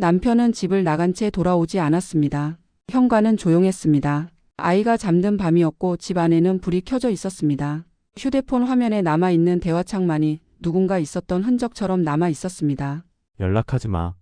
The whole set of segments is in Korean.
남편은 집을 나간 채 돌아오지 않았습니다. 현관은 조용했습니다. 아이가 잠든 밤이었고 집 안에는 불이 켜져 있었습니다. 휴대폰 화면에 남아있는 대화창만이 누군가 있었던 흔적처럼 남아 있었습니다. 연락하지 마.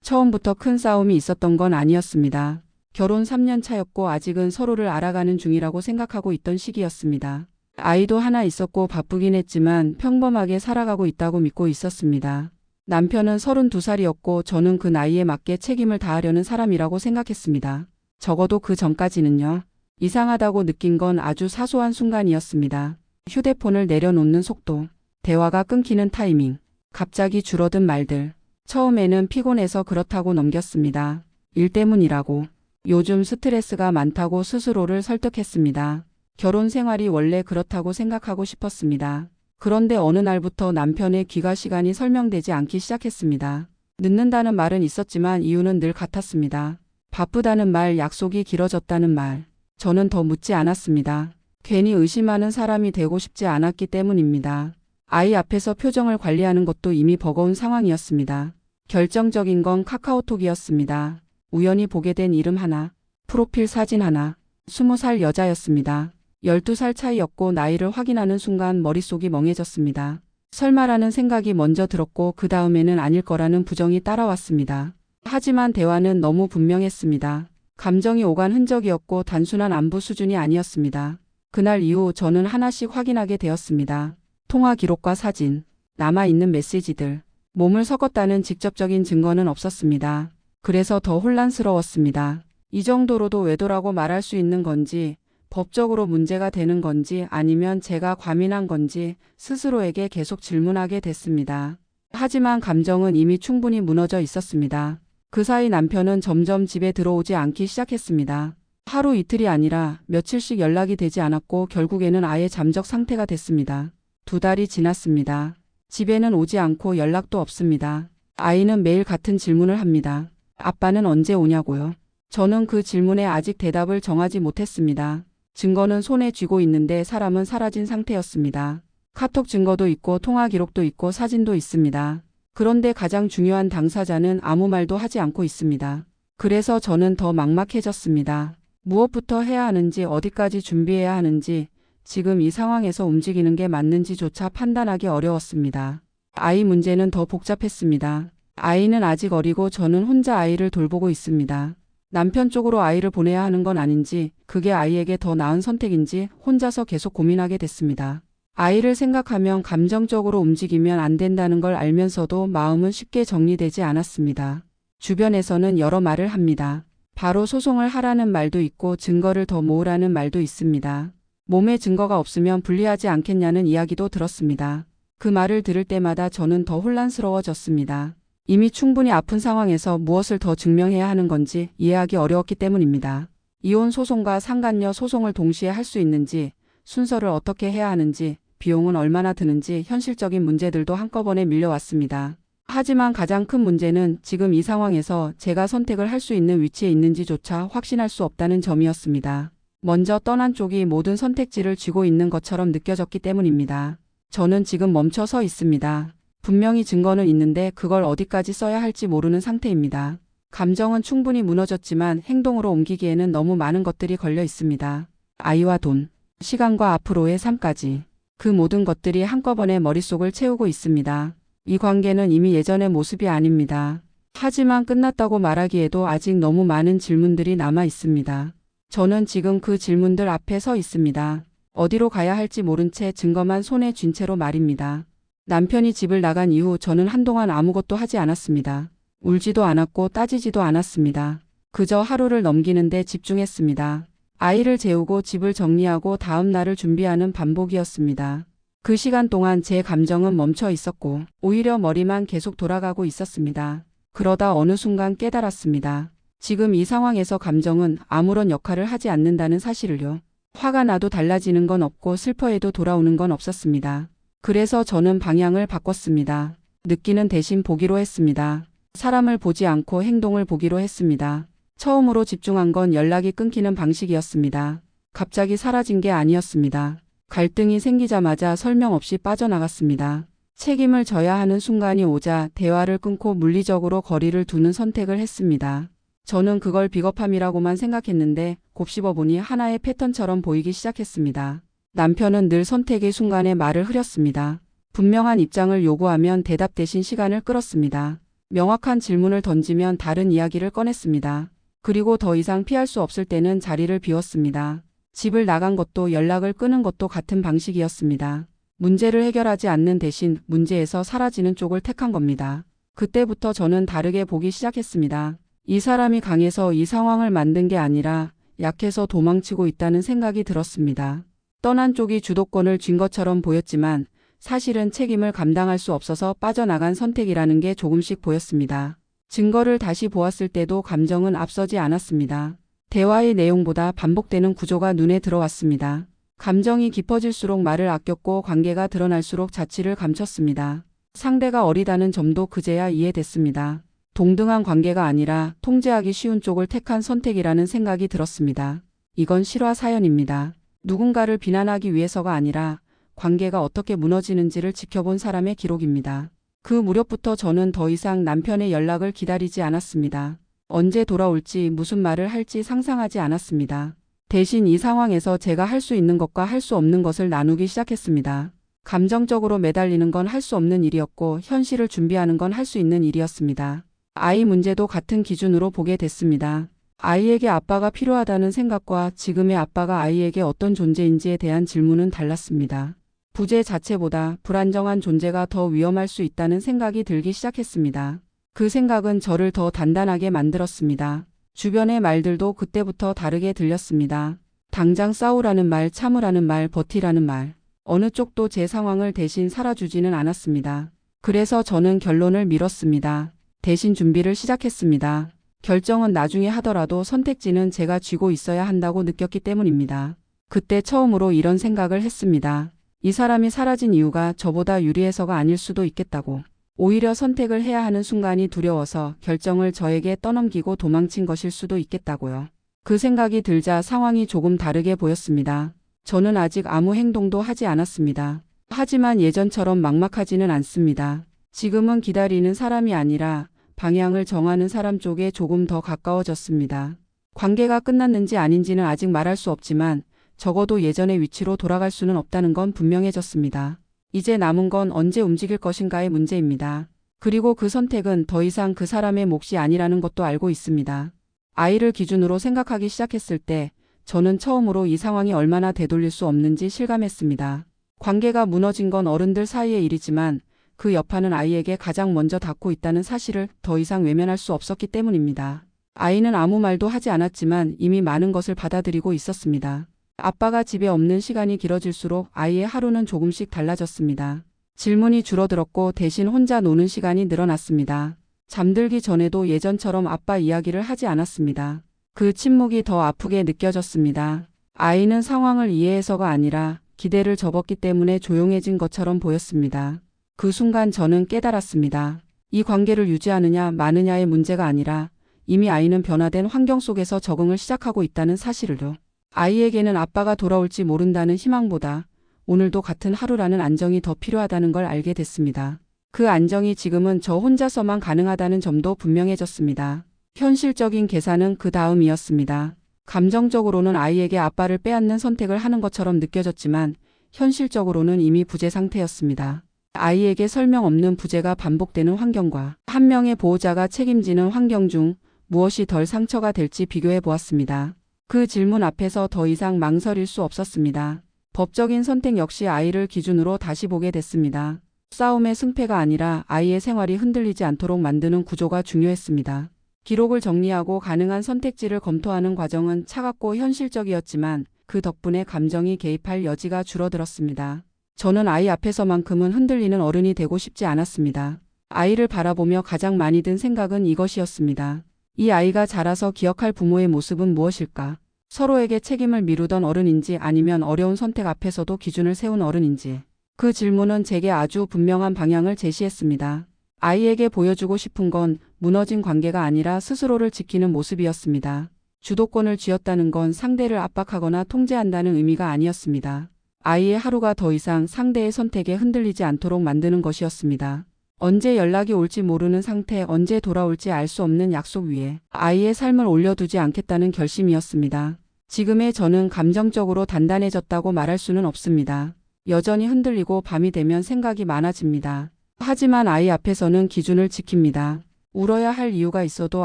처음부터 큰 싸움이 있었던 건 아니었습니다. 결혼 3년 차였고 아직은 서로를 알아가는 중이라고 생각하고 있던 시기였습니다. 아이도 하나 있었고 바쁘긴 했지만 평범하게 살아가고 있다고 믿고 있었습니다. 남편은 32살이었고 저는 그 나이에 맞게 책임을 다하려는 사람이라고 생각했습니다. 적어도 그 전까지는요. 이상하다고 느낀 건 아주 사소한 순간이었습니다. 휴대폰을 내려놓는 속도, 대화가 끊기는 타이밍, 갑자기 줄어든 말들. 처음에는 피곤해서 그렇다고 넘겼습니다. 일 때문이라고. 요즘 스트레스가 많다고 스스로를 설득했습니다. 결혼 생활이 원래 그렇다고 생각하고 싶었습니다. 그런데 어느 날부터 남편의 귀가 시간이 설명되지 않기 시작했습니다. 늦는다는 말은 있었지만 이유는 늘 같았습니다. 바쁘다는 말, 약속이 길어졌다는 말. 저는 더 묻지 않았습니다. 괜히 의심하는 사람이 되고 싶지 않았기 때문입니다. 아이 앞에서 표정을 관리하는 것도 이미 버거운 상황이었습니다. 결정적인 건 카카오톡이었습니다. 우연히 보게 된 이름 하나, 프로필 사진 하나, 20살 여자였습니다. 12살 차이였고 나이를 확인하는 순간 머릿속이 멍해졌습니다. 설마라는 생각이 먼저 들었고 그 다음에는 아닐 거라는 부정이 따라왔습니다. 하지만 대화는 너무 분명했습니다. 감정이 오간 흔적이었고 단순한 안부 수준이 아니었습니다. 그날 이후 저는 하나씩 확인하게 되었습니다. 통화 기록과 사진, 남아있는 메시지들, 몸을 섞었다는 직접적인 증거는 없었습니다. 그래서 더 혼란스러웠습니다. 이 정도로도 외도라고 말할 수 있는 건지, 법적으로 문제가 되는 건지 아니면 제가 과민한 건지 스스로에게 계속 질문하게 됐습니다. 하지만 감정은 이미 충분히 무너져 있었습니다. 그 사이 남편은 점점 집에 들어오지 않기 시작했습니다. 하루 이틀이 아니라 며칠씩 연락이 되지 않았고 결국에는 아예 잠적 상태가 됐습니다. 2달이 지났습니다. 집에는 오지 않고 연락도 없습니다. 아이는 매일 같은 질문을 합니다. 아빠는 언제 오냐고요? 저는 그 질문에 아직 대답을 정하지 못했습니다. 증거는 손에 쥐고 있는데 사람은 사라진 상태였습니다. 카톡 증거도 있고 통화 기록도 있고 사진도 있습니다. 그런데 가장 중요한 당사자는 아무 말도 하지 않고 있습니다. 그래서 저는 더 막막해졌습니다. 무엇부터 해야 하는지, 어디까지 준비해야 하는지, 지금 이 상황에서 움직이는 게 맞는지조차 판단하기 어려웠습니다. 아이 문제는 더 복잡했습니다. 아이는 아직 어리고 저는 혼자 아이를 돌보고 있습니다. 남편 쪽으로 아이를 보내야 하는 건 아닌지, 그게 아이에게 더 나은 선택인지 혼자서 계속 고민하게 됐습니다. 아이를 생각하면 감정적으로 움직이면 안 된다는 걸 알면서도 마음은 쉽게 정리되지 않았습니다. 주변에서는 여러 말을 합니다. 바로 소송을 하라는 말도 있고 증거를 더 모으라는 말도 있습니다. 몸에 증거가 없으면 불리하지 않겠냐는 이야기도 들었습니다. 그 말을 들을 때마다 저는 더 혼란스러워졌습니다. 이미 충분히 아픈 상황에서 무엇을 더 증명해야 하는 건지 이해하기 어려웠기 때문입니다. 이혼 소송과 상간녀 소송을 동시에 할 수 있는지, 순서를 어떻게 해야 하는지, 비용은 얼마나 드는지 현실적인 문제들도 한꺼번에 밀려왔습니다. 하지만 가장 큰 문제는 지금 이 상황에서 제가 선택을 할 수 있는 위치에 있는지조차 확신할 수 없다는 점이었습니다. 먼저 떠난 쪽이 모든 선택지를 쥐고 있는 것처럼 느껴졌기 때문입니다. 저는 지금 멈춰 서 있습니다. 분명히 증거는 있는데 그걸 어디까지 써야 할지 모르는 상태입니다. 감정은 충분히 무너졌지만 행동으로 옮기기에는 너무 많은 것들이 걸려 있습니다. 아이와 돈, 시간과 앞으로의 삶까지. 그 모든 것들이 한꺼번에 머릿속을 채우고 있습니다. 이 관계는 이미 예전의 모습이 아닙니다. 하지만 끝났다고 말하기에도 아직 너무 많은 질문들이 남아 있습니다. 저는 지금 그 질문들 앞에 서 있습니다. 어디로 가야 할지 모른 채 증거만 손에 쥔 채로 말입니다. 남편이 집을 나간 이후 저는 한동안 아무것도 하지 않았습니다. 울지도 않았고 따지지도 않았습니다. 그저 하루를 넘기는 데 집중했습니다. 아이를 재우고 집을 정리하고 다음 날을 준비하는 반복이었습니다. 그 시간 동안 제 감정은 멈춰 있었고 오히려 머리만 계속 돌아가고 있었습니다. 그러다 어느 순간 깨달았습니다. 지금 이 상황에서 감정은 아무런 역할을 하지 않는다는 사실을요. 화가 나도 달라지는 건 없고 슬퍼해도 돌아오는 건 없었습니다. 그래서 저는 방향을 바꿨습니다. 느끼는 대신 보기로 했습니다. 사람을 보지 않고 행동을 보기로 했습니다. 처음으로 집중한 건 연락이 끊기는 방식이었습니다. 갑자기 사라진 게 아니었습니다. 갈등이 생기자마자 설명 없이 빠져나갔습니다. 책임을 져야 하는 순간이 오자 대화를 끊고 물리적으로 거리를 두는 선택을 했습니다. 저는 그걸 비겁함이라고만 생각했는데 곱씹어 보니 하나의 패턴처럼 보이기 시작했습니다. 남편은 늘 선택의 순간에 말을 흐렸습니다. 분명한 입장을 요구하면 대답 대신 시간을 끌었습니다. 명확한 질문을 던지면 다른 이야기를 꺼냈습니다. 그리고 더 이상 피할 수 없을 때는 자리를 비웠습니다. 집을 나간 것도 연락을 끊은 것도 같은 방식이었습니다. 문제를 해결하지 않는 대신 문제에서 사라지는 쪽을 택한 겁니다. 그때부터 저는 다르게 보기 시작했습니다. 이 사람이 강해서 이 상황을 만든 게 아니라 약해서 도망치고 있다는 생각이 들었습니다. 떠난 쪽이 주도권을 쥔 것처럼 보였지만 사실은 책임을 감당할 수 없어서 빠져나간 선택이라는 게 조금씩 보였습니다. 증거를 다시 보았을 때도 감정은 앞서지 않았습니다. 대화의 내용보다 반복되는 구조가 눈에 들어왔습니다. 감정이 깊어질수록 말을 아꼈고 관계가 드러날수록 자취를 감췄습니다. 상대가 어리다는 점도 그제야 이해됐습니다. 동등한 관계가 아니라 통제하기 쉬운 쪽을 택한 선택이라는 생각이 들었습니다. 이건 실화 사연입니다. 누군가를 비난하기 위해서가 아니라 관계가 어떻게 무너지는지를 지켜본 사람의 기록입니다. 그 무렵부터 저는 더 이상 남편의 연락을 기다리지 않았습니다. 언제 돌아올지 무슨 말을 할지 상상하지 않았습니다. 대신 이 상황에서 제가 할 수 있는 것과 할 수 없는 것을 나누기 시작했습니다. 감정적으로 매달리는 건 할 수 없는 일이었고 현실을 준비하는 건 할 수 있는 일이었습니다. 아이 문제도 같은 기준으로 보게 됐습니다. 아이에게 아빠가 필요하다는 생각과 지금의 아빠가 아이에게 어떤 존재인지에 대한 질문은 달랐습니다. 부재 자체보다 불안정한 존재가 더 위험할 수 있다는 생각이 들기 시작했습니다. 그 생각은 저를 더 단단하게 만들었습니다. 주변의 말들도 그때부터 다르게 들렸습니다. 당장 싸우라는 말, 참으라는 말, 버티라는 말. 어느 쪽도 제 상황을 대신 살아주지는 않았습니다. 그래서 저는 결론을 미뤘습니다. 대신 준비를 시작했습니다. 결정은 나중에 하더라도 선택지는 제가 쥐고 있어야 한다고 느꼈기 때문입니다. 그때 처음으로 이런 생각을 했습니다. 이 사람이 사라진 이유가 저보다 유리해서가 아닐 수도 있겠다고. 오히려 선택을 해야 하는 순간이 두려워서 결정을 저에게 떠넘기고 도망친 것일 수도 있겠다고요. 그 생각이 들자 상황이 조금 다르게 보였습니다. 저는 아직 아무 행동도 하지 않았습니다. 하지만 예전처럼 막막하지는 않습니다. 지금은 기다리는 사람이 아니라 방향을 정하는 사람 쪽에 조금 더 가까워졌습니다. 관계가 끝났는지 아닌지는 아직 말할 수 없지만 적어도 예전의 위치로 돌아갈 수는 없다는 건 분명해졌습니다. 이제 남은 건 언제 움직일 것인가의 문제입니다. 그리고 그 선택은 더 이상 그 사람의 몫이 아니라는 것도 알고 있습니다. 아이를 기준으로 생각하기 시작했을 때 저는 처음으로 이 상황이 얼마나 되돌릴 수 없는지 실감했습니다. 관계가 무너진 건 어른들 사이의 일이지만 그 여파는 아이에게 가장 먼저 닿고 있다는 사실을 더 이상 외면할 수 없었기 때문입니다. 아이는 아무 말도 하지 않았지만 이미 많은 것을 받아들이고 있었습니다. 아빠가 집에 없는 시간이 길어질수록 아이의 하루는 조금씩 달라졌습니다. 질문이 줄어들었고 대신 혼자 노는 시간이 늘어났습니다. 잠들기 전에도 예전처럼 아빠 이야기를 하지 않았습니다. 그 침묵이 더 아프게 느껴졌습니다. 아이는 상황을 이해해서가 아니라 기대를 접었기 때문에 조용해진 것처럼 보였습니다. 그 순간 저는 깨달았습니다. 이 관계를 유지하느냐 마느냐의 문제가 아니라 이미 아이는 변화된 환경 속에서 적응을 시작하고 있다는 사실을요. 아이에게는 아빠가 돌아올지 모른다는 희망보다 오늘도 같은 하루라는 안정이 더 필요하다는 걸 알게 됐습니다. 그 안정이 지금은 저 혼자서만 가능하다는 점도 분명해졌습니다. 현실적인 계산은 그 다음이었습니다. 감정적으로는 아이에게 아빠를 빼앗는 선택을 하는 것처럼 느껴졌지만 현실적으로는 이미 부재 상태였습니다. 아이에게 설명 없는 부재가 반복되는 환경과 한 명의 보호자가 책임지는 환경 중 무엇이 덜 상처가 될지 비교해 보았습니다. 그 질문 앞에서 더 이상 망설일 수 없었습니다. 법적인 선택 역시 아이를 기준으로 다시 보게 됐습니다. 싸움의 승패가 아니라 아이의 생활이 흔들리지 않도록 만드는 구조가 중요했습니다. 기록을 정리하고 가능한 선택지를 검토하는 과정은 차갑고 현실적이었지만 그 덕분에 감정이 개입할 여지가 줄어들었습니다. 저는 아이 앞에서만큼은 흔들리는 어른이 되고 싶지 않았습니다. 아이를 바라보며 가장 많이 든 생각은 이것이었습니다. 이 아이가 자라서 기억할 부모의 모습은 무엇일까? 서로에게 책임을 미루던 어른인지 아니면 어려운 선택 앞에서도 기준을 세운 어른인지. 그 질문은 제게 아주 분명한 방향을 제시했습니다. 아이에게 보여주고 싶은 건 무너진 관계가 아니라 스스로를 지키는 모습이었습니다. 주도권을 쥐었다는 건 상대를 압박하거나 통제한다는 의미가 아니었습니다. 아이의 하루가 더 이상 상대의 선택에 흔들리지 않도록 만드는 것이었습니다. 언제 연락이 올지 모르는 상태, 언제 돌아올지 알 수 없는 약속 위에 아이의 삶을 올려두지 않겠다는 결심이었습니다. 지금의 저는 감정적으로 단단해졌다고 말할 수는 없습니다. 여전히 흔들리고 밤이 되면 생각이 많아집니다. 하지만 아이 앞에서는 기준을 지킵니다. 울어야 할 이유가 있어도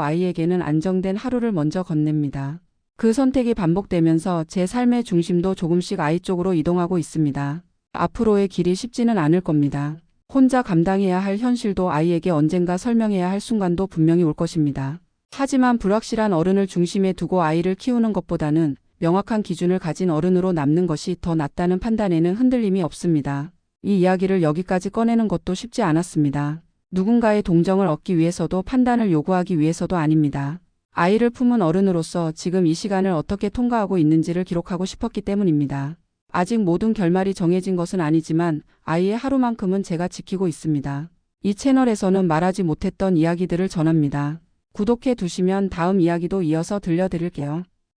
아이에게는 안정된 하루를 먼저 건넵니다. 그 선택이 반복되면서 제 삶의 중심도 조금씩 아이 쪽으로 이동하고 있습니다. 앞으로의 길이 쉽지는 않을 겁니다. 혼자 감당해야 할 현실도 아이에게 언젠가 설명해야 할 순간도 분명히 올 것입니다. 하지만 불확실한 어른을 중심에 두고 아이를 키우는 것보다는 명확한 기준을 가진 어른으로 남는 것이 더 낫다는 판단에는 흔들림이 없습니다. 이 이야기를 여기까지 꺼내는 것도 쉽지 않았습니다. 누군가의 동정을 얻기 위해서도 판단을 요구하기 위해서도 아닙니다. 아이를 품은 어른으로서 지금 이 시간을 어떻게 통과하고 있는지를 기록하고 싶었기 때문입니다. 아직 모든 결말이 정해진 것은 아니지만 아이의 하루만큼은 제가 지키고 있습니다. 이 채널에서는 말하지 못했던 이야기들을 전합니다. 구독해 두시면 다음 이야기도 이어서 들려드릴게요.